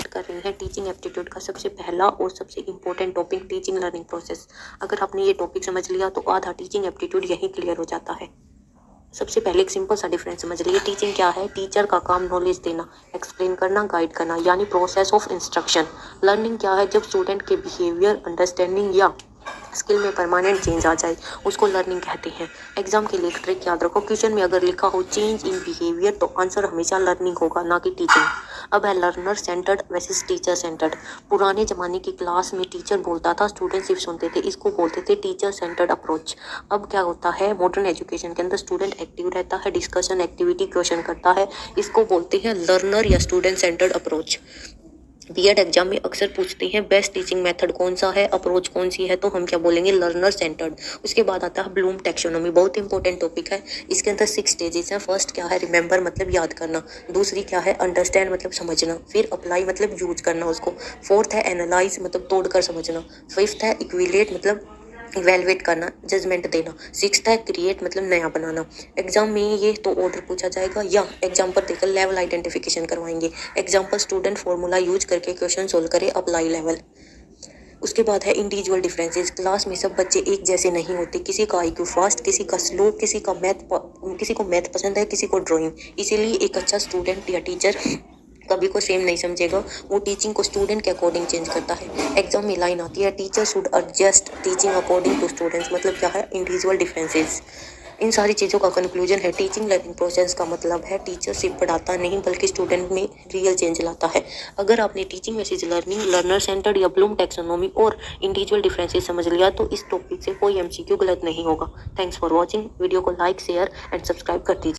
Start कर रहे हैं टीचिंग एप्टीट्यूड का सबसे पहला और सबसे important topic teaching learning process. अगर आपने ये टॉपिक समझ लिया तो आधा टीचिंग एप्टीट्यूड यहीं क्लियर हो जाता है। सबसे पहले एक सिंपल सा डिफरेंस समझ लीजिए। टीचिंग क्या है? टीचर का काम नॉलेज देना, एक्सप्लेन करना, गाइड करना, यानी प्रोसेस ऑफ इंस्ट्रक्शन। लर्निंग क्या है? जब स्टूडेंट के बिहेवियर, अंडरस्टैंडिंग या स्किल में परमानेंट चेंज आ जाए उसको लर्निंग कहते हैं। एग्जाम के लिए एक ट्रिक याद रखो, क्वेश्चन में अगर लिखा हो चेंज इन बिहेवियर तो आंसर हमेशा लर्निंग होगा, ना कि टीचिंग। अब है learner centred versus teacher centred. पुराने जमाने की क्लास में टीचर बोलता था, स्टूडेंट सिर्फ सुनते थे, इसको बोलते थे टीचर सेंटर्ड अप्रोच। अब क्या होता है? मॉडर्न एजुकेशन के अंदर स्टूडेंट एक्टिव रहता है, डिस्कशन एक्टिविटी क्वेश्चन करता है, इसको बोलते हैं लर्नर या student centred approach. BEd exam में अक्सर पूछते हैं बेस्ट टीचिंग मेथड कौन सा है, अप्रोच कौन सी है, तो हम क्या बोलेंगे? Learner centred. उसके बाद आता है ब्लूम टैक्सोनॉमी, बहुत इंपॉर्टेंट टॉपिक है। इसके अंदर 6 स्टेजेस हैं। फर्स्ट क्या है? रिमेंबर मतलब याद करना। दूसरी क्या है? अंडरस्टैंड मतलब समझना। फिर अप्लाई मतलब यूज करना उसको। फोर्थ है एनालाइज मतलब तोड़कर समझना। फिफ्थ है इक्विलेट मतलब इवेलुएट करना, जजमेंट देना। सिक्स्थ है क्रिएट मतलब नया बनाना। एग्जाम में ये तो ऑर्डर पूछा जाएगा या एग्जाम्पल देकर लेवल आइडेंटिफिकेशन करवाएंगे। एग्जाम्पल स्टूडेंट फॉर्मूला यूज करके क्वेश्चन सोल्व करे, अप्लाई लेवल। उसके बाद है इंडिविजुअल डिफरेंसेस। क्लास में सब बच्चे एक जैसे नहीं होते, किसी का आईक्यू फास्ट, किसी का स्लो, किसी को मैथ पसंद है, किसी को ड्राइंग। इसीलिए एक अच्छा स्टूडेंट या टीचर कभी को सेम नहीं समझेगा, वो टीचिंग को स्टूडेंट के अकॉर्डिंग चेंज करता है। एग्जाम में लाइन आती है teacher should adjust teaching according to students, मतलब क्या है? Individual differences. इन सारी चीज़ों का कंक्लूजन है टीचिंग लर्निंग प्रोसेस का मतलब है टीचर सिर्फ पढ़ाता नहीं बल्कि स्टूडेंट में रियल चेंज लाता है। अगर आपने teaching versus learning, learner centred या ब्लूम टैक्सोनॉमी और इंडिविजुअल डिफरेंसेस समझ लिया तो इस टॉपिक से कोई एमसीक्यू गलत नहीं होगा। Thanks for watching. वीडियो को लाइक, शेयर एंड सब्सक्राइब कर दीजिए।